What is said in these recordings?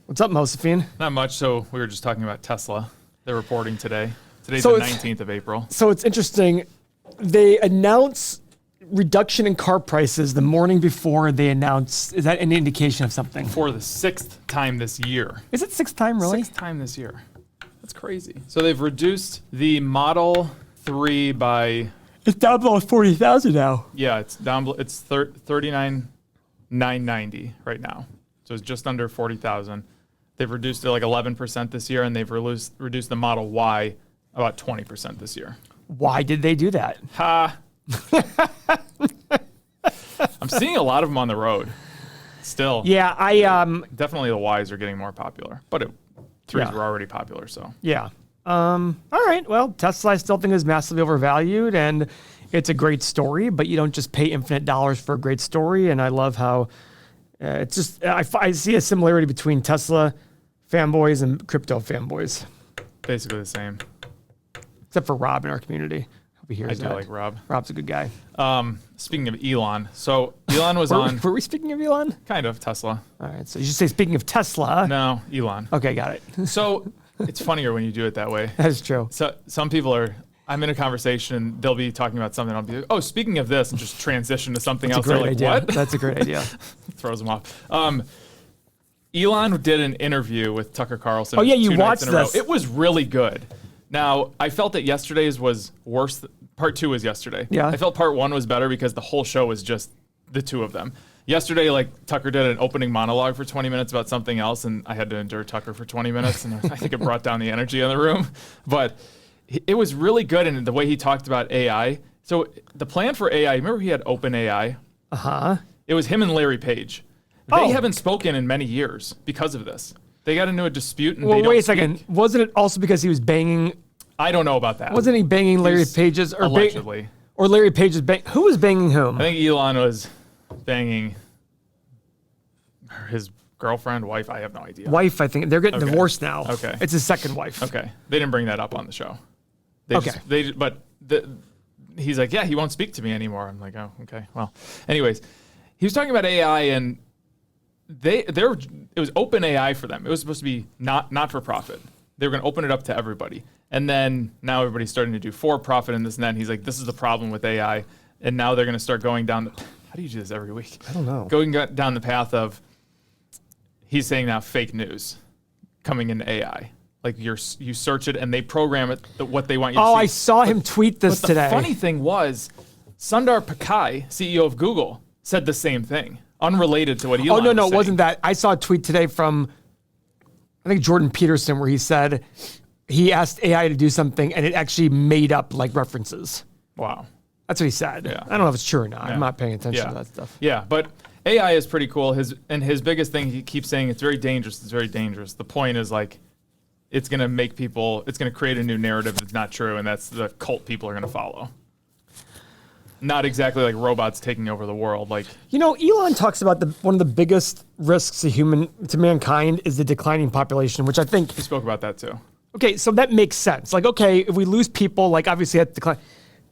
What's up, Josephine? Not much. So we were just talking about Tesla. They're reporting today. Today's the 19th of April. So it's interesting. They announce reduction in car prices the morning before they announce. Is that an indication of something? For the 6th time this year. Is it sixth time, really? 6th time this year. That's crazy. So they've reduced the Model 3 by... It's down below 40,000 now. Yeah, it's down. It's 39,990 right now. So it's just under 40,000. They've reduced it like 11% this year, and they've reduced the Model Y about 20% this year. Why did they do that? Ha! I'm seeing a lot of them on the road. Still. Yeah, definitely the Ys are getting more popular, but threes were already popular. So yeah. All right. Well, Tesla I still think is massively overvalued, and it's a great story. But you don't just pay infinite dollars for a great story. And I love how it's just I see a similarity between Tesla fanboys and crypto fanboys. Basically the same, except for Rob in our community. Hope he hears that. I do like Rob. Rob's a good guy. Speaking of Elon, so Elon was on. Were we speaking of Elon? Kind of Tesla. All right. So you should say speaking of Tesla. No, Elon. Okay, got it. So it's funnier when you do it that way. That's true. So some people are. I'm in a conversation and they'll be talking about something. I'll be like, oh, speaking of this, and just transition to something else. That's a great idea. What? That's a great idea. Throws them off. Elon did an interview with Tucker Carlson. Oh yeah, you watched this. It was really good. Now, I felt that yesterday's was worse. Part 2 was yesterday. Yeah. I felt part 1 was better because the whole show was just the two of them. Yesterday, like, Tucker did an opening monologue for 20 minutes about something else, and I had to endure Tucker for 20 minutes, and I think it brought down the energy in the room. But it was really good, and the way he talked about AI. So the plan for AI, remember he had OpenAI? Uh-huh. It was him and Larry Page. They haven't spoken in many years because of this. They got into a dispute, and well, wait a second. Wasn't it also because he was banging? I don't know about that. Wasn't he banging Larry Page's? Or allegedly. Or Larry Page's who was banging whom? I think Elon was banging his girlfriend, wife. I have no idea. Wife, I think. They're getting divorced now. Okay. It's his second wife. Okay. They didn't bring that up on the show. He's like, yeah, he won't speak to me anymore. I'm like, oh, okay. Well, anyways, he was talking about AI, and it was open AI for them. It was supposed to be not for profit. They were going to open it up to everybody. And then now everybody's starting to do for profit and this and that. And he's like, this is the problem with AI. And now they're going to start going down how do you do this every week? I don't know. Going down the path of, he's saying now fake news coming into AI. Like you search it and they program it what they want you to see. Oh, I saw him tweet this today. The funny thing was, Sundar Pichai, CEO of Google, said the same thing, unrelated to what Elon was saying. It wasn't that. I saw a tweet today from, I think, Jordan Peterson, where he said he asked AI to do something and it actually made up like references. Wow. That's what he said. Yeah. I don't know if it's true or not. Yeah. I'm not paying attention to that stuff. Yeah, but AI is pretty cool. His biggest thing, he keeps saying, it's very dangerous. It's very dangerous. The point is like, it's going to make people, it's going to create a new narrative that's not true, and that's the cult people are going to follow. Not exactly like robots taking over the world. Like, you know, Elon talks about one of the biggest risks to mankind is the declining population, which I think he spoke about that too. Okay, so that makes sense. Like, okay, if we lose people, like obviously that's decline.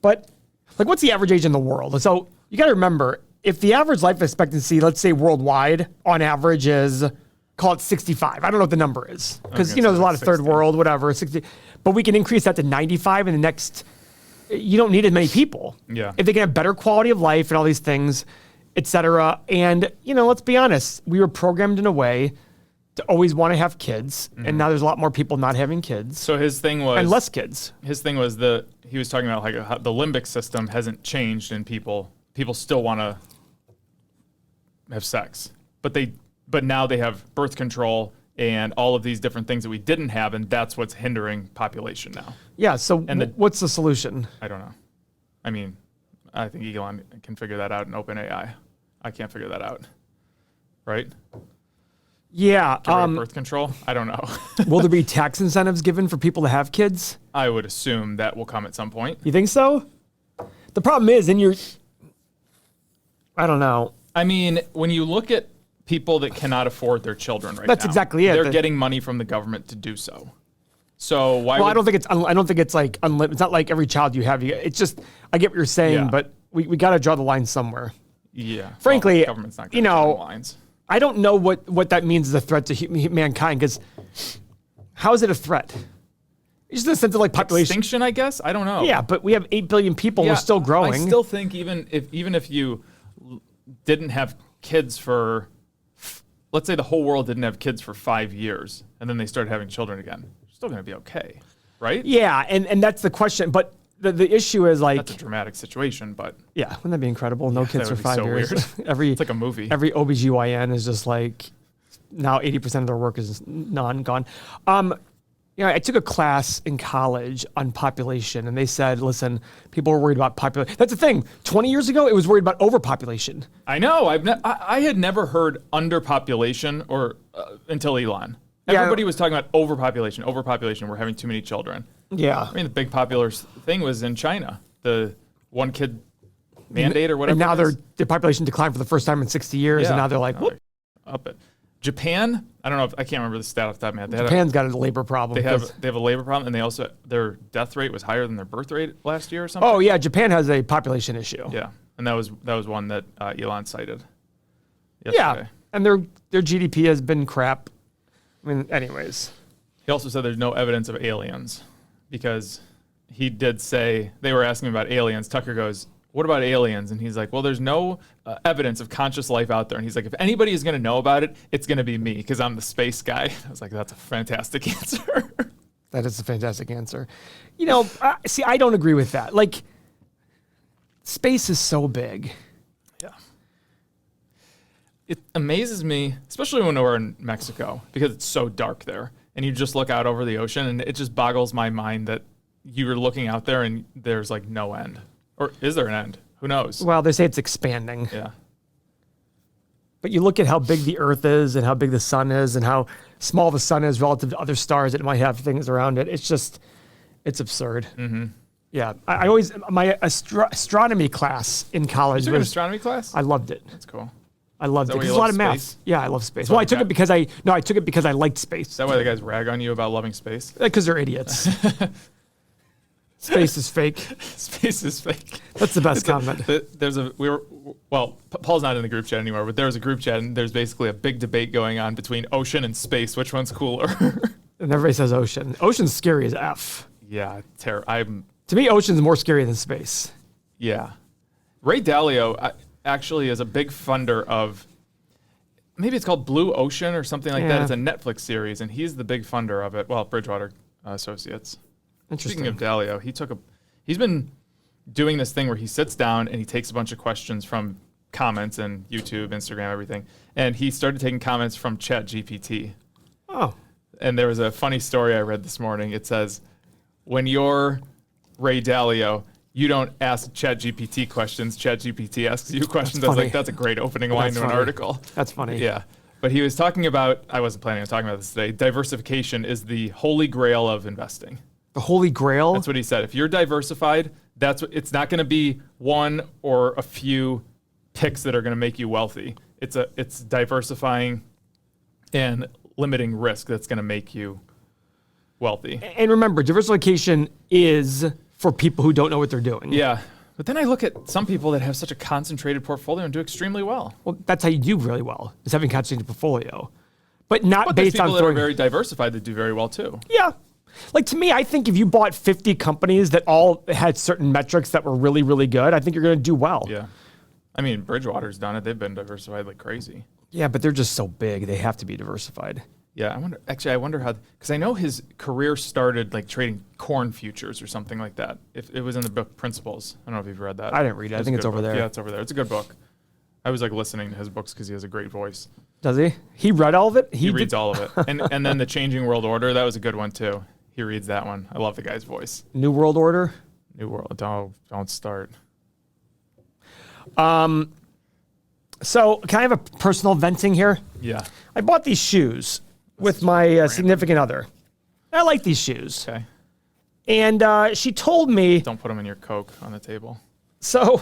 But like, what's the average age in the world? So you got to remember, if the average life expectancy, let's say worldwide, on average is, call it 65. I don't know what the number is because there's a lot of 60. Third world, whatever, 60. But we can increase that to 95 in the next. You don't need as many people. Yeah. If they can have better quality of life and all these things, et cetera. And let's be honest, we were programmed in a way to always want to have kids, and now there's a lot more people not having kids. So his thing was, and less kids. His thing was he was talking about like how the limbic system hasn't changed, and people still want to have sex, but now they have birth control and all of these different things that we didn't have, and that's what's hindering population now. Yeah. So what's the solution? I don't know. I mean, I think Elon can figure that out in OpenAI. I can't figure that out, right? Yeah. Birth control? I don't know. Will there be tax incentives given for people to have kids? I would assume that will come at some point. You think so? The problem is, I don't know. I mean, when you look at people that cannot afford their children right now. That's exactly it. They're getting money from the government to do so. So why? Well, I don't think it's like unlimited. It's not like every child you have. It's just, I get what you're saying, but we got to draw the line somewhere. Yeah. Frankly, well, the government's not going to draw the lines. I don't know what that means as a threat to mankind, because how is it a threat? It's just in the sense of like population. Extinction, I guess? I don't know. Yeah, but we have 8 billion people. Yeah, we're still growing. I still think even if you didn't have kids for, let's say the whole world didn't have kids for 5 years, and then they started having children again, you're still going to be okay, right? Yeah, and that's the question. But the issue is like... That's a dramatic situation, but... Yeah, wouldn't that be incredible? No kids for 5 years. Weird. It's like a movie. Every OBGYN is just like, now 80% of their work is gone. I took a class in college on population, and they said, listen, people are worried about population. That's the thing. 20 years ago, it was worried about overpopulation. I know. I had never heard underpopulation or until Elon. Everybody was talking about overpopulation. We're having too many children. Yeah. I mean, the big popular thing was in China, the one kid mandate or whatever. And now their population declined for the first time in 60 years, and now they're like, whoop. Up it. Japan, I don't know I can't remember the stat off the top of my head. Japan's got a labor problem. They have a labor problem, and they also, their death rate was higher than their birth rate last year or something. Oh yeah, Japan has a population issue. Yeah, and that was one that Elon cited yesterday. Yeah, and their GDP has been crap. I mean, anyways. He also said there's no evidence of aliens, because he did say, they were asking about aliens. Tucker goes, what about aliens? And he's like, well, there's no evidence of conscious life out there. And he's like, if anybody is going to know about it, it's going to be me, because I'm the space guy. I was like, that's a fantastic answer. That is a fantastic answer. See, I don't agree with that. Like, space is so big. Yeah. It amazes me, especially when we're in Mexico, because it's so dark there. And you just look out over the ocean, and it just boggles my mind that you're looking out there and there's like no end. Or is there an end? Who knows? Well, they say it's expanding. Yeah. But you look at how big the Earth is and how big the sun is and how small the sun is relative to other stars that might have things around it. It's just, it's absurd. Mm-hmm. Yeah. I always, my astronomy class in college was... You took an astronomy class? I loved it. That's cool. I loved it. There's a lot of math. Yeah, I love space. Well, I took it because I liked space. Is that why the guys rag on you about loving space? Because they're idiots. Space is fake. Space is fake. That's the best comment. Paul's not in the group chat anymore, but there was a group chat, and there's basically a big debate going on between ocean and space. Which one's cooler? And everybody says ocean. Ocean's scary as F. Yeah, to me, ocean's more scary than space. Yeah. Ray Dalio actually is a big funder of, maybe it's called Blue Ocean or something like that. It's a Netflix series, and he's the big funder of it. Well, Bridgewater Associates. Interesting. Speaking of Dalio, he's been doing this thing where he sits down and he takes a bunch of questions from comments and YouTube, Instagram, everything. And he started taking comments from ChatGPT. Oh. And there was a funny story I read this morning. It says, when you're Ray Dalio, you don't ask ChatGPT questions. ChatGPT asks you questions. I was like, that's a great opening line to an article. That's funny. Yeah. But he was talking about, I wasn't planning on talking about this today, diversification is the holy grail of investing. The holy grail? That's what he said. If you're diversified, it's not going to be one or a few picks that are going to make you wealthy. It's diversifying and limiting risk that's going to make you wealthy. And remember, diversification is for people who don't know what they're doing. Yeah. But then I look at some people that have such a concentrated portfolio and do extremely well. Well, that's how you do really well, is having a concentrated portfolio. But not based on people that are very diversified that do very well too. Yeah. Like, to me, I think if you bought 50 companies that all had certain metrics that were really, really good, I think you're going to do well. Yeah. I mean, Bridgewater's done it. They've been diversified like crazy. Yeah, but they're just so big. They have to be diversified. Yeah, I wonder how, because I know his career started like trading corn futures or something like that. If it was in the book Principles. I don't know if you've read that. I didn't read it. I think it's over there. Yeah, it's over there. It's a good book. I was like listening to his books because he has a great voice. Does he? He read all of it? He reads all of it. And then The Changing World Order, that was a good one too. He reads that one. I love the guy's voice. New World Order? New World. Don't start. So can I have a personal venting here? Yeah. I bought these shoes with my significant other. I like these shoes. Okay. And she told me... Don't put them in your Coke on the table. So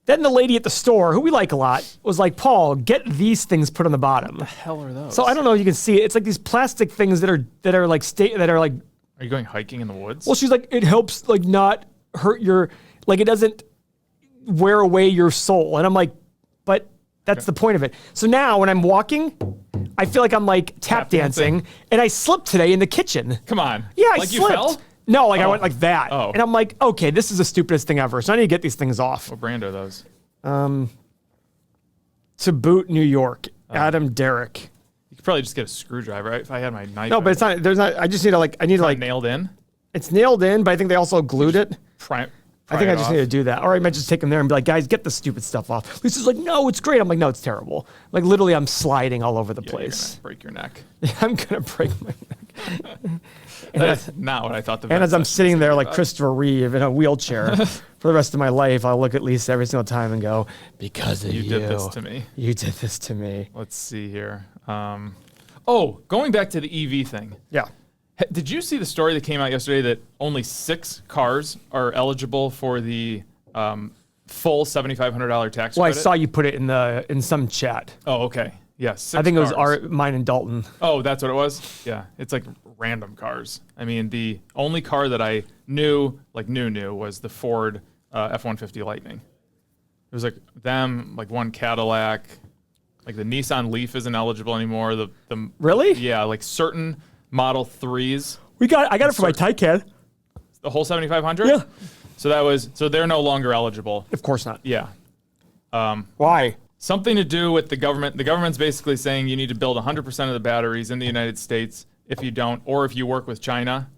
then the lady at the store, who we like a lot, was like, Paul, get these things put on the bottom. What the hell are those? So I don't know if you can see it. It's like these plastic things that are like... Are you going hiking in the woods? Well, she's like, it helps like not hurt your... Like, it doesn't wear away your soul. And I'm like, but That's the point of it. So now when I'm walking, I feel like I'm like tap dancing, and I slipped today in the kitchen. Come on. Yeah, I like slipped. You fell? No, like I went like that. Oh. And I'm like, okay, this is the stupidest thing ever. So I need to get these things off. What brand are those? To boot New York, Adam Derrick. You could probably just get a screwdriver, right? If I had my knife. No, but it's not, there's not, I just need to like, nailed in. It's nailed in, but I think they also glued it. I think I just need to do that. Or I might just take them there and be like, guys, get the stupid stuff off. Lisa's like, no, it's great. I'm like, no, it's terrible. Like literally I'm sliding all over the place. You're gonna break your neck. I'm going to break my neck. That's not what I thought. And as I'm sitting there like Christopher Reeve in a wheelchair for the rest of my life, I'll look at Lisa every single time and go, because of you. You did this to me. You did this to me. Let's see here. Going back to the EV thing. Yeah. Did you see the story that came out yesterday that only 6 cars are eligible for the full $7,500 tax Well, credit? I saw you put it in some chat. Oh, okay. Yes. I think it was mine and Dalton. Oh, that's what it was? Yeah. It's like random cars. I mean, the only car that I knew, was the Ford F-150 Lightning. It was like them, like one Cadillac, like the Nissan Leaf isn't eligible anymore. The Really? Yeah, like certain Model 3s. I got it for my Taycan. The whole 7,500? Yeah. So they're no longer eligible. Of course not. Yeah. Why? Something to do with the government. The government's basically saying you need to build 100% of the batteries in the United States. If you don't, or if you work with China,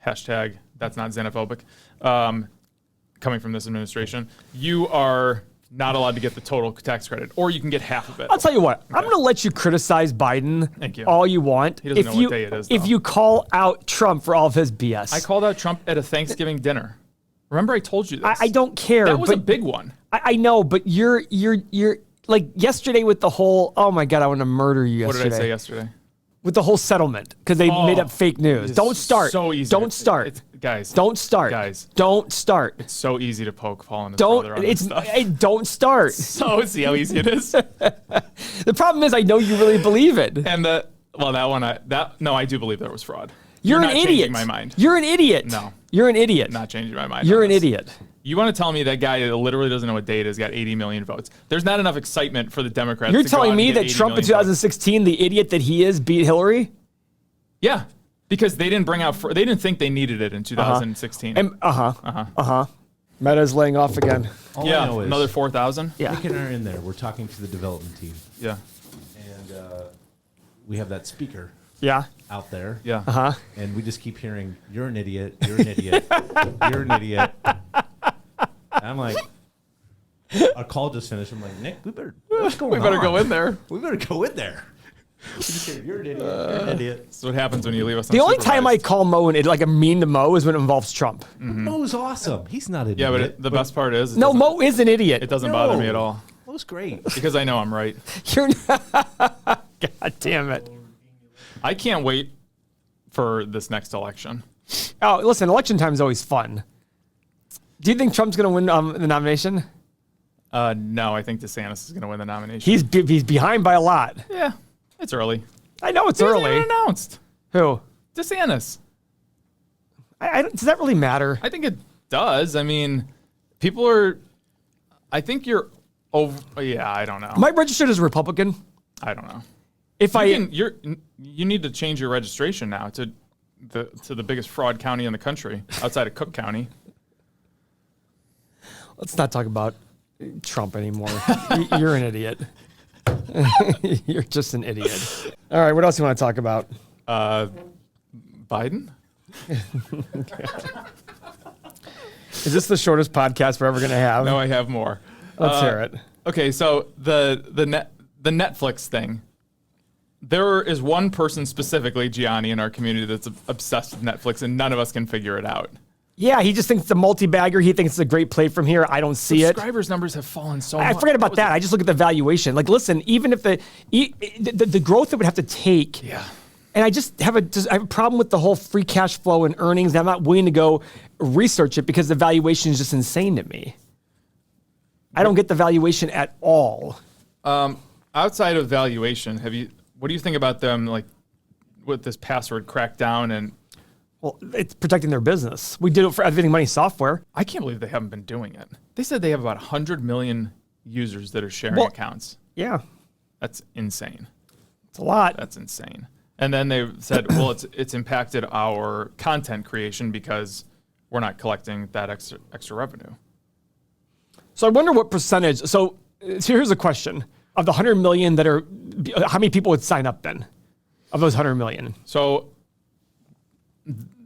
hashtag that's not xenophobic, coming from this administration, you are not allowed to get the total tax credit, or you can get half of it. I'll tell you what. I'm going to let you criticize Biden Thank you. all you want. He doesn't know what day it is, If though. you call out Trump for all of his BS. I called out Trump at a Thanksgiving dinner. Remember I told you this? I don't care. That was a but big one. I know, but you're like yesterday with the whole, oh my God, I want to murder you What yesterday. did I say yesterday? With the whole settlement, because they made up fake news. It's Don't start. So easy. Don't start. Guys. Don't start. Guys. Don't start. It's so easy to poke Paul in his Don't. brother on this stuff. Don't start. So see how easy it is. The problem is, I know you really believe it. And I do believe there was fraud. You're an not idiot. changing my mind. You're an idiot. No. You're an idiot. Not changing my mind. You're on an this. idiot. You want to tell me that guy that literally doesn't know what date is got 80 million votes? There's not enough excitement for the Democrats. You're to go out telling and me get that 80 Trump in million 2016, the idiot that he is, beat Hillary? Yeah, because they didn't they didn't think they needed it in 2016. Meta's laying off again. All I know is another 4,000. Yeah. Nick and I are in there. We're talking to the development team, Yeah, and we have that speaker Yeah. out there. yeah. And we just keep hearing, "You're an idiot. You're an idiot. You're an idiot." And I'm like, our call just finished. I'm like, Nick, what's going on? We better go in there. We better go in there. We just hear, "You're an idiot. You're an idiot." That's what happens when you leave us. The only time I call Mo like a mean to Mo is when it involves Trump. Mo's awesome. He's not an Yeah, idiot. but the best part is No, Mo is an idiot. It doesn't bother me at all Mo's great. because I know I'm right. You're not. God damn it. I can't wait for this next election. Oh, listen, election time is always fun. Do you think Trump's going to win the nomination? No, I think DeSantis is going to win the nomination. He's behind by a lot. Yeah, it's early. I know it's He hasn't early. even announced. Who? DeSantis. Does that really matter? I think it does. I mean, people are. I think you're over. Yeah, I don't know. Am I registered as a Republican? I don't know. If You need to change your registration now to the biggest fraud county in the country outside of Cook County. Let's not talk about Trump anymore. You're an idiot. You're just an idiot. All right, what else you want to talk about? Biden? Is this the shortest podcast we're ever going to have? No, I have more. Let's hear it. Okay, so the Netflix thing. There is one person specifically, Gianni, in our community that's obsessed with Netflix, and none of us can figure it out. Yeah, he just thinks it's a multi-bagger. He thinks it's a great play from here. I don't see it. Subscribers numbers have fallen so much. I forget about that. I just look at the valuation. Like, listen, even if the growth it would have to take. Yeah. And I have a problem with the whole free cash flow and earnings. And I'm not willing to go research it because the valuation is just insane to me. I don't get the valuation at all. Outside of valuation, what do you think about them, like, with this password crackdown? And Well, it's protecting their business. We did it for Everything Money software. I can't believe they haven't been doing it. They said they have about 100 million users that are sharing accounts. Yeah, That's insane. it's a lot. That's insane. And then they said, well, it's impacted our content creation because we're not collecting that extra revenue. So I wonder what percentage. So here's a question: of the 100 million that are, how many people would sign up then? Of those 100 million. So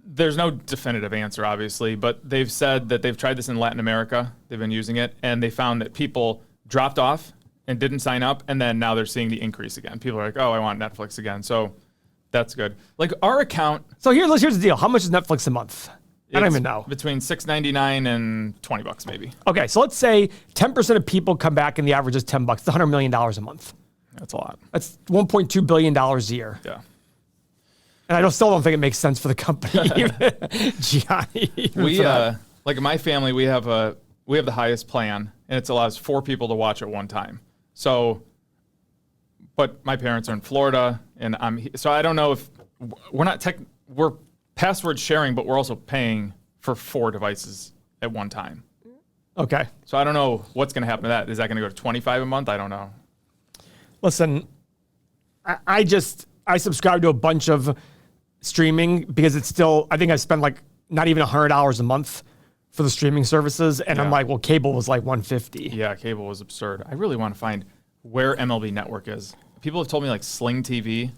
there's no definitive answer, obviously, but they've said that they've tried this in Latin America. They've been using it, and they found that people dropped off and didn't sign up, and then now they're seeing the increase again. People are like, oh, I want Netflix again. So that's good. Like our account. So here's the deal: how much is Netflix a month? I don't even know. Between $6.99 and $20 maybe. Okay, so let's say 10% of people come back, and the average is $10. It's $100 million a month. That's a lot. That's $1.2 billion a year. Yeah. And I still don't think it makes sense for the company. Gianni. We like in my family, we have the highest plan, and it allows 4 people to watch at one time. So, but my parents are in Florida, and so I don't know if we're password sharing, but we're also paying for 4 devices at one time. Okay. So I don't know what's going to happen to that. Is that going to go to 25 a month? I don't know. Listen, I subscribe to a bunch of streaming because it's still, I think I spend like not even $100 a month for the streaming services. And I'm Yeah. like, well, cable was like $150. Yeah, cable was absurd. I really want to find where MLB Network is. People have told me like Sling TV.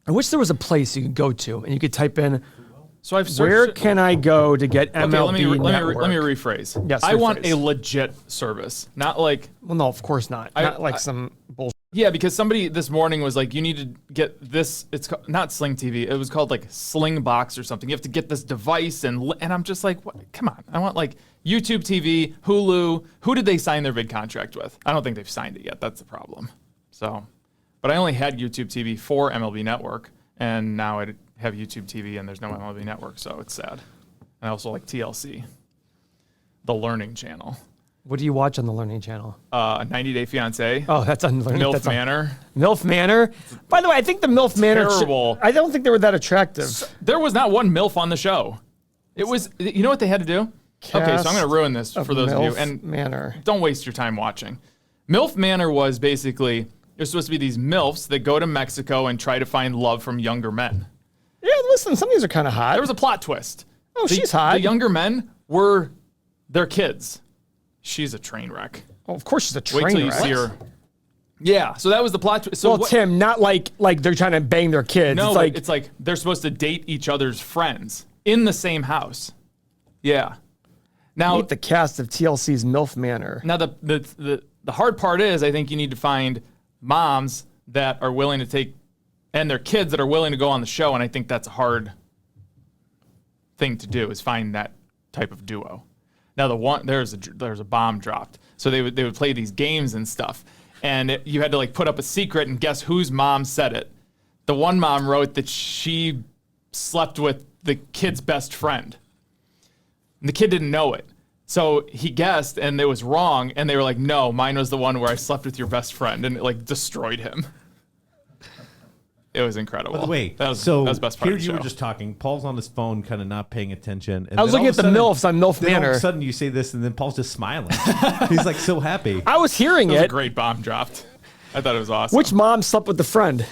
I wish there was a place you could go to and you could type in, So I've searched where can I go to get MLB Network? let me rephrase. Yes, I want rephrase. a legit service, not like Well, no, of course not. Not like some bullshit. yeah. Because somebody this morning was like, you need to get this. It's not Sling TV. It was called like Sling Box or something. You have to get this device and I'm just like, what? Come on. I want like YouTube TV, Hulu. Who did they sign their big contract with? I don't think they've signed it yet. That's the problem. So, but I only had YouTube TV for MLB Network, and now I have YouTube TV and there's no MLB Network, so it's sad. And I also like TLC, the Learning Channel. What do you watch on the Learning Channel? 90 Day Fiancé. Oh, that's on Learning. Milf that's on- Manor. Milf Manor. By the way, I think the Milf Manor. Terrible. I don't think they were that attractive. There was not one MILF on the show. It was, you know what they had to do? Okay, so I'm going to ruin this for those of you. And Manor. don't waste your time watching. Milf Manor was basically, there's supposed to be these MILFs that go to Mexico and try to find love from younger men. Yeah, listen, some of these are kind of hot. There was a plot twist. Oh, she's hot. The younger men were their kids. She's a train wreck. Oh, of course she's a train Wait till you wreck. see her. Yeah, so that was the plot twist. So Well, Tim, not like they're trying to bang their kids. no, it's it's like they're supposed to date each other's friends in the same house. Yeah. Now, meet the cast of TLC's Milf Manor. now the hard part is I think you need to find moms that are willing to take and their kids that are willing to go on the show, and I think that's a hard thing to do is find that type of duo. Now there's a bomb dropped, so they would play these games and stuff, and you had to like put up a secret and guess whose mom said it. The one mom wrote that she slept with the kid's best friend, and the kid didn't know it. So he guessed, and it was wrong, and they were like, no, mine was the one where I slept with your best friend, and it like destroyed him. It was incredible. By the way, that was so the best part here of the you show. were just talking. Paul's on his phone, kind of not paying attention. And I was then looking all at of a the sudden- MILFs on Milf Then all of Manor. a sudden you say this, and then Paul's just smiling. He's like so happy. I was hearing That was a it. great bomb dropped. I thought it was awesome. Which mom slept with the friend?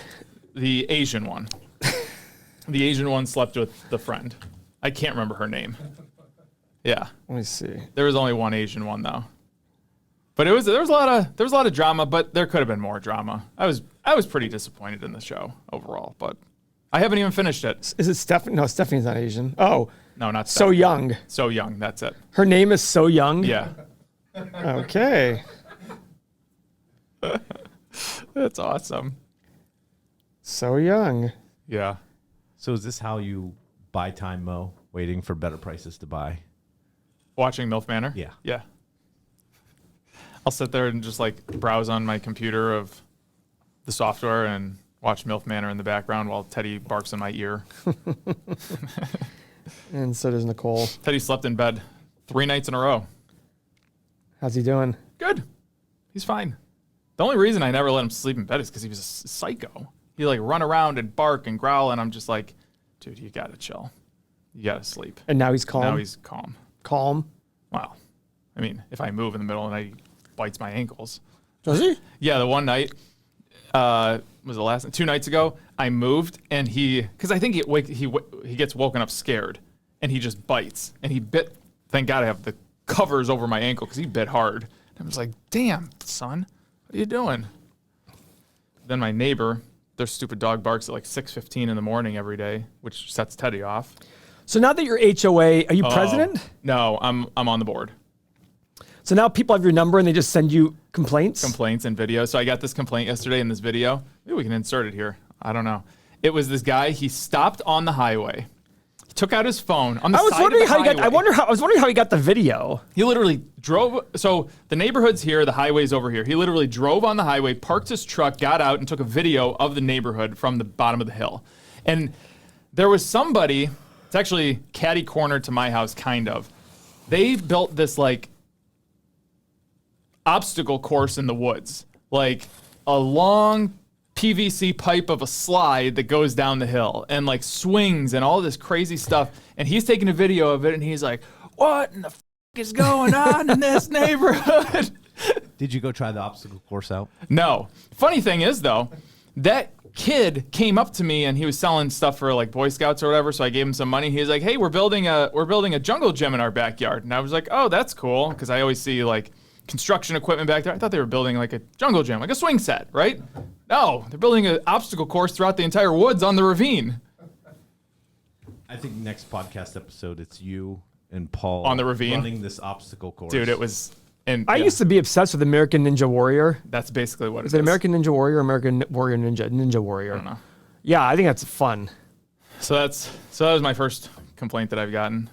The Asian one. The Asian one slept with the friend. I can't remember her name. Yeah, Let me see. there was only one Asian one though. But there was a lot of drama, but there could have been more drama. I was pretty disappointed in the show overall, but I haven't even finished it. Is it Stephanie? No, Stephanie's not Asian. Oh, No, not So Young. So Young. That's it. Her name is So Young? Yeah, Okay. that's awesome. So Young. Yeah. So is this how you buy time, Mo? Waiting for better prices to buy? Watching MILF Manor? Yeah. Yeah. I'll sit there and just like browse on my computer of the software and watch MILF Manor in the background while Teddy barks in my ear. And so does Nicole. Teddy slept in bed 3 nights in a row. How's he doing? Good. He's fine. The only reason I never let him sleep in bed is because he was a psycho. He'd like run around and bark and growl, and I'm just like, dude, you gotta chill. You gotta sleep. And now he's calm. Now he's calm. calm. Wow. I mean, if I move in the middle of the night, he bites my ankles. Does he? Yeah, the one night, was the last 2 nights ago, I moved and because I think he gets woken up scared and he just bites and he bit. Thank God I have the covers over my ankle because he bit hard. And I was like, damn, son, what are you doing? Then my neighbor, their stupid dog barks at like 6:15 in the morning every day, which sets Teddy off. So now that you're HOA, are you president? No, I'm on the board. So now people have your number and they just send you complaints? Complaints and videos. So I got this complaint yesterday in this video. Maybe we can insert it here. I don't know. It was this guy. He stopped on the highway. He took out his phone on the side of the highway. I was wondering how he got the video. He literally drove. So the neighborhood's here. The highway's over here. He literally drove on the highway, parked his truck, got out, and took a video of the neighborhood from the bottom of the hill. And there was somebody. It's actually catty corner to my house, kind of. They built this like obstacle course in the woods, like a long PVC pipe of a slide that goes down the hill and like swings and all this crazy stuff. And he's taking a video of it and he's like, what in the is going on in this neighborhood? Did you go try the obstacle course out? No. Funny thing is though, that kid came up to me and he was selling stuff for like Boy Scouts or whatever. So I gave him some money. He was like, hey, we're building a jungle gym in our backyard. And I was like, oh, that's cool. Cause I always see like construction equipment back there. I thought they were building like a jungle gym, like a swing set, right? No, they're building an obstacle course throughout the entire woods on the ravine. I think next podcast episode, it's you and Paul On the ravine? running this obstacle course. Dude, it was... And I used to be obsessed with American Ninja Warrior. That's basically what it is. Is it American Ninja Warrior or American Warrior Ninja? Ninja Warrior. I don't know. Yeah, I think that's fun. So that was my first complaint that I've gotten.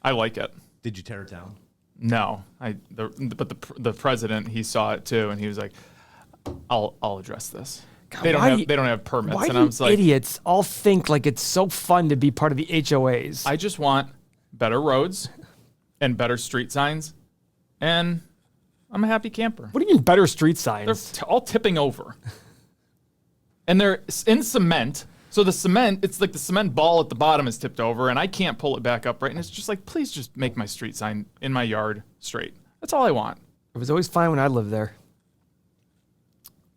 I like it. Did you tear it down? No, but the president, he saw it too, and he was like, "I'll address this." God, they don't have permits, Why and do I was like, idiots all think like it's so fun to be part of the HOAs? I just want better roads and better street signs, and I'm a happy camper. What do you mean better street They're signs? all tipping over, and they're in cement. So the cement, it's like the cement ball at the bottom is tipped over, and I can't pull it back up right. And it's just like, please just make my street sign in my yard straight. That's all I want. It was always fine when I lived there.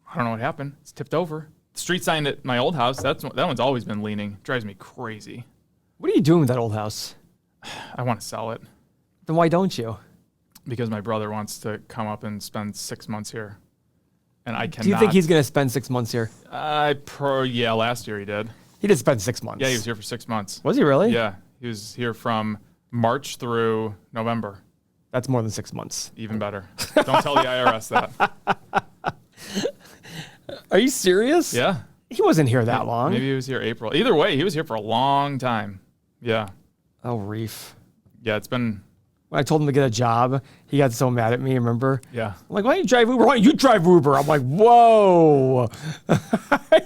I don't know what happened. It's tipped over. The street sign at my old house, that one's always been leaning. Drives me crazy. What are you doing with that old house? I want to sell it Then why don't you? because my brother wants to come up and spend 6 months here, and I cannot. Do you think he's going to spend 6 months here? Yeah, last year he did. He did spend 6 months. Yeah, he was here for 6 months. Was he really? Yeah, he was here from March through November. That's more than 6 months. Even better. Don't tell the IRS that. Are you serious? Yeah. He wasn't here that long. Maybe he was here April. Either way, he was here for a long time. Yeah. Oh, Reef. Yeah, it's been... When I told him to get a job, he got so mad at me, remember? Yeah. I'm like, why don't you drive Uber? Why don't you drive Uber? I'm like, whoa.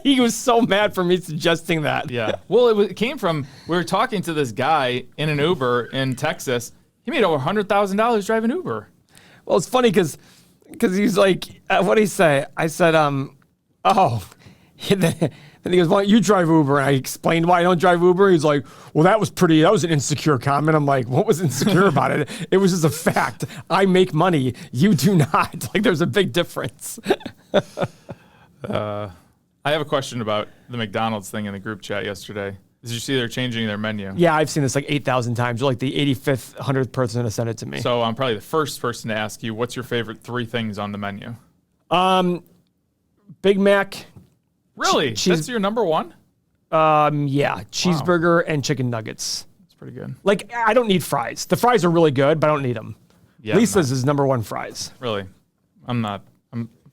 He was so mad for me suggesting that. Yeah. Well, it came from... We were talking to this guy in an Uber in Texas. He made over $100,000 driving Uber. Well, it's funny because he's like, what did he say? I said, oh. Then he goes, why don't you drive Uber? And I explained why I don't drive Uber. He's like, well, that was an insecure comment. I'm like, what was insecure about it? It was just a fact. I make money. You do not. Like, there's a big difference. I have a question about the McDonald's thing in the group chat yesterday. Did you see they're changing their menu? Yeah, I've seen this like 8,000 times. You're like the 85th, 100th person to send it to me. So I'm probably the first person to ask you, what's your favorite 3 things on the menu? Big Mac. Really? That's your number one? Yeah, cheeseburger and chicken nuggets. That's pretty good. Like, I don't need fries. The fries are really good, but I don't need them. Yeah, Lisa's is number one fries. Really? I'm not.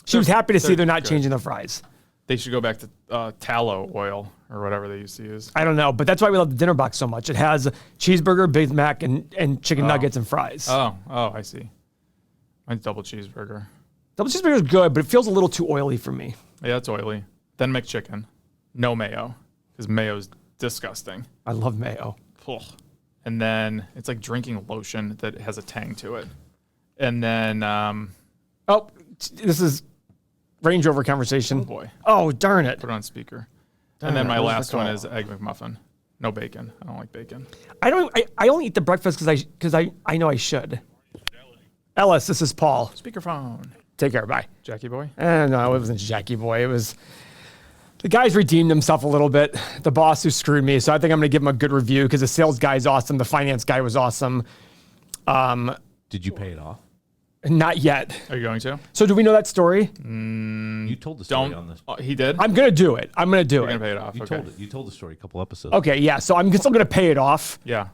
She was happy to see they're not good. changing the fries. They should go back to tallow oil or whatever they used to use. I don't know, but that's why we love the dinner box so much. It has cheeseburger, Big Mac, and chicken nuggets and fries. Oh, I see. Mine's double cheeseburger. Double cheeseburger is good, but it feels a little too oily for me. Yeah, it's oily. Then McChicken. No mayo, because mayo's disgusting. I love mayo. Ugh. And then it's like drinking lotion that has a tang to it. And then, Oh, this is Range Rover conversation. oh boy, Oh, darn it. put it on speaker. Darn And then it, my what was last the one call? is Egg McMuffin. No bacon. I don't like bacon. I only eat the breakfast because I know I should. Ellis, this is Paul. Speakerphone. Take care. Bye. Jackie boy. No, it wasn't Jackie Boy. It was the guy's redeemed himself a little bit. The boss who screwed me. So I think I'm going to give him a good review because the sales guy's awesome. The finance guy was awesome. Did you pay it off? Not yet. Are you going to? So do we know that story? You told the story on this. He did. I'm going to do it. I'm going to do You're it. gonna pay it off. You Okay. told it. You told the story a couple episodes. Okay, yeah. So I'm still going to pay it off Yeah.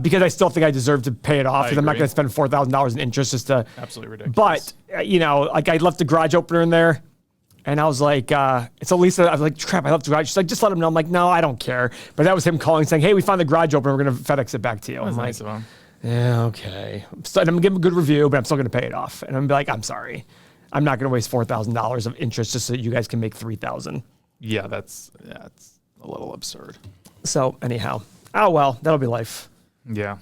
because I still think I deserve to pay it off because I'm not agree. going to spend $4,000 in interest just to. Absolutely ridiculous. But, like I left the garage opener in there and I was like, so Lisa, I was like, crap, I left the garage. She's like, just let him know. I'm like, no, I don't care. But that was him calling saying, hey, we found the garage opener. We're going to FedEx it back to you. That's I'm nice like, of him. yeah, okay. So I'm going to give him a good review, but I'm still going to pay it off. And I'm gonna be like, I'm sorry. I'm not going to waste $4,000 of interest just so you guys can make $3,000. Yeah, it's a little absurd. So anyhow, oh well, that'll be life. Yeah.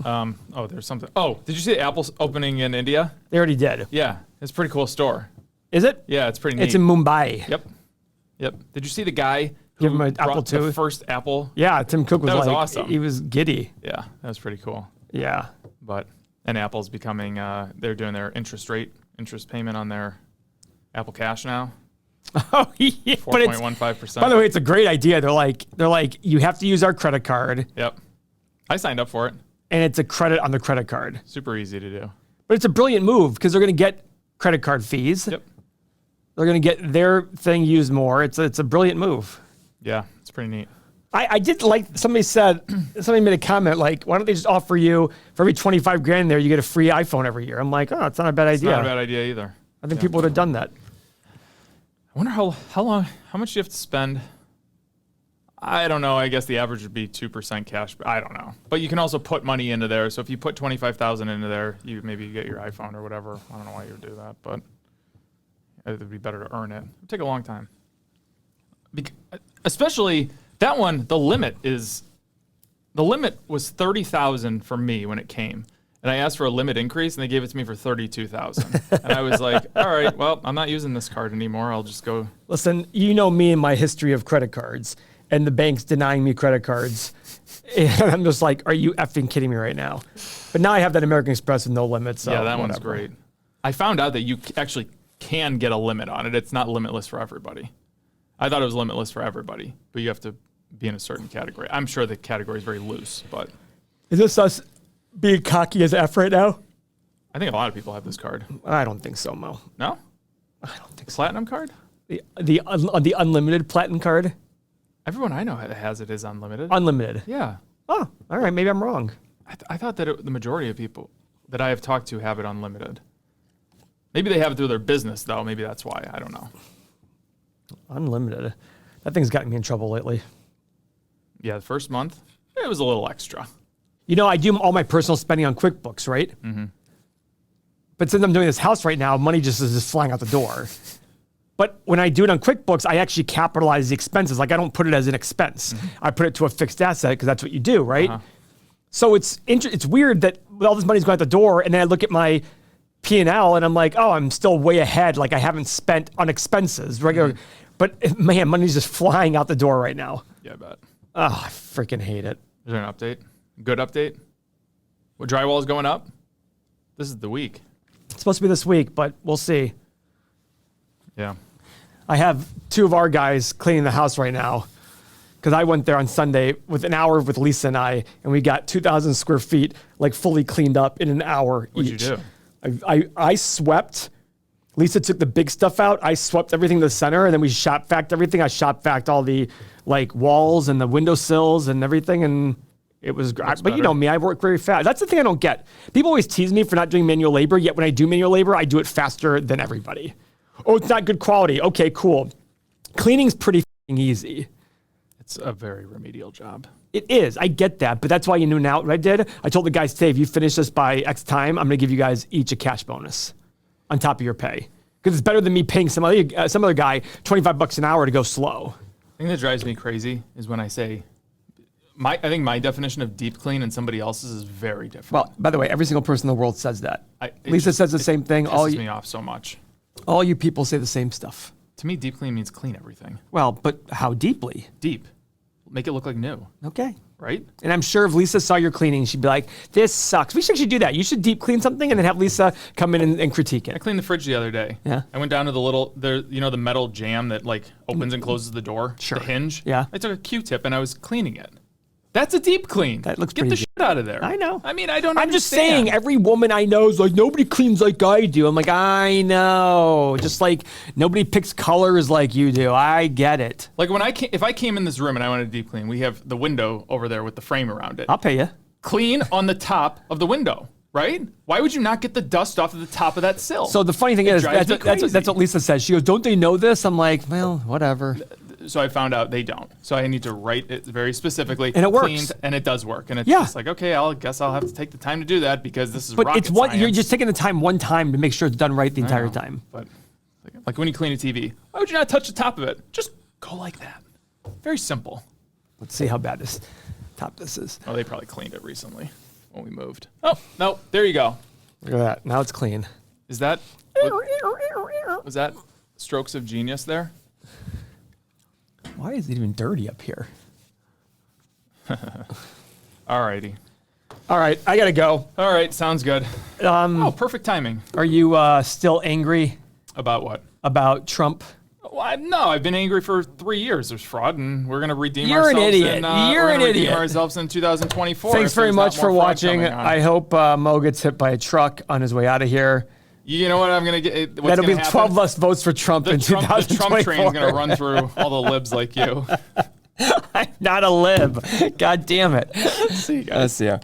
There's something. Oh, did you see Apple's opening in India? They already did. Yeah, it's a pretty cool store. Is it? Yeah, it's pretty neat. It's in Mumbai. Yep. Did you see the guy who Give him an brought Apple the II? first Apple? Yeah, Tim Cook was That was like, awesome. he was giddy. Yeah, that was pretty cool. Yeah. And Apple's becoming, they're doing their interest payment on their Apple Cash now. Oh, yeah. But it's, 4.15%. by the way, it's a great idea. They're like, you have to use our credit card, Yep. I signed up for it. and it's a credit on the credit card. Super easy to do. But it's a brilliant move because they're going to get credit card fees. Yep. They're going to get their thing used more. It's a brilliant move. Yeah, it's pretty neat. I did like somebody made a comment like, why don't they just offer you for every 25 grand there, you get a free iPhone every year? I'm like, oh, it's not a bad idea. Not a bad idea either. I think people would have done that. I wonder how much do you have to spend? I don't know. I guess the average would be 2% cash. I don't know. But you can also put money into there. So if you put 25,000 into there, you maybe get your iPhone or whatever. I don't know why you would do that, but it would be better to earn it. It would take a long time. Especially that one, the limit was 30,000 for me when it came. And I asked for a limit increase, and they gave it to me for 32,000. And I was like, all right, well, I'm not using this card anymore. I'll just go. Listen, you know me and my history of credit cards and the banks denying me credit cards. And I'm just like, are you effing kidding me right now? But now I have that American Express with no limits. So Yeah, that one's whatever. great. I found out that you actually can get a limit on it. It's not limitless for everybody. I thought it was limitless for everybody, but you have to be in a certain category. I'm sure the category is very loose, but Is this us being cocky as F right now? I think a lot of people have this card. I don't think so, Mo. No? I don't think so. Platinum card? The unlimited platinum card? Everyone I know has it is unlimited. Unlimited. Yeah. Oh, all right. Maybe I'm wrong. I thought that the majority of people that I have talked to have it unlimited. Maybe they have it through their business, though. Maybe that's why. I don't know. Unlimited. That thing's gotten me in trouble lately. Yeah, the first month, it was a little extra. You know, I do all my personal spending on QuickBooks, right? Mm-hmm. But since I'm doing this house right now, money just is just flying out the door. But when I do it on QuickBooks, I actually capitalize the expenses. Like I don't put it as an expense. I put it to a fixed asset because that's what you do, right? So it's weird that all this money's going out the door, and then I look at my P&L and I'm like, oh, I'm still way ahead. Like I haven't spent on expenses regular, but man, money's just flying out the door right now. Yeah, I bet. Oh, I freaking hate it. Is there an update? Good update? What, drywall is going up? This is the week. It's supposed to be this week, but we'll see. Yeah. I have two of our guys cleaning the house right now because I went there on Sunday with an hour with Lisa and I, and we got 2,000 square feet like fully cleaned up in an hour What'd each. you do? I swept. Lisa took the big stuff out. I swept everything to the center, and then we shop vac everything. I shop vac all the like walls and the windowsills and everything, and it was great. But you know me, I work very fast. That's the thing I don't get. People always tease me for not doing manual labor, yet when I do manual labor, I do it faster than everybody. Oh, it's not good quality. Okay, cool. Cleaning's pretty easy. It's a very remedial job. It is. I get that, but that's why you knew now what I did. I told the guys today, if you finish this by X time, I'm going to give you guys each a cash bonus on top of your pay. Because it's better than me paying some other guy $25 an hour to go slow. The thing that drives me crazy is when I say, I think my definition of deep clean and somebody else's is very different. Well, by the way, every single person in the world says that. It Lisa says the same thing. It All pisses me off so much. you people say the same stuff. To me, deep clean means clean everything. Well, but how deeply? Deep. make it look like new, Okay. right? And I'm sure if Lisa saw your cleaning, she'd be like, this sucks. We should actually do that. You should deep clean something and then have Lisa come in and critique I it. cleaned the fridge the other day. Yeah. I went down to the metal jamb that like opens and closes the door, Sure. the hinge. Yeah. I took a Q-tip and I was cleaning it. That's a deep clean. That looks Get pretty the deep. shit out of there. I know. I mean, I don't I'm just understand. saying, every woman I know is like, nobody cleans like I do. I'm like, I know. Just like nobody picks colors like you do. I get it. Like if I came in this room and I wanted to deep clean, we have the window over there with the frame around it. I'll pay you. Clean on the top of the window, right? Why would you not get the dust off of the top of that sill? So the funny thing is, drives that's me crazy. what Lisa says. She goes, don't they know this? I'm like, well, whatever. So I found out they don't. So I need to write it very specifically. And it works. Cleaned, and it does work. And it's Yeah. just like, okay, I guess I'll have to take the time to do that because this is But rocket it's one, science. you're just taking the time one time to make sure it's done right the entire time. But like when you clean a TV, why would you not touch the top of it? Just go like that. Very simple. Let's see how bad this is. Oh, they probably cleaned it recently when we moved. Oh, no, there you go. Look at that. Now it's clean. Is that, was that strokes of genius there? Why is it even dirty up here? Alrighty. All right, I gotta go. All right, sounds good. Oh, perfect timing. Are you still angry About what? about Trump? Well, no, I've been angry for 3 years. There's fraud, and we're going to redeem You're an ourselves. idiot. We're You're an gonna redeem idiot. ourselves in 2024. Thanks if very there's much not for more fraud watching. coming on. I hope Mo gets hit by a truck on his way out of here. You know what I'm going to get? What's That'll be gonna 12 happen? less votes for Trump in The Trump 2024. train's going to run through all the libs like you. I'm not a lib. God damn it. See you guys. See ya.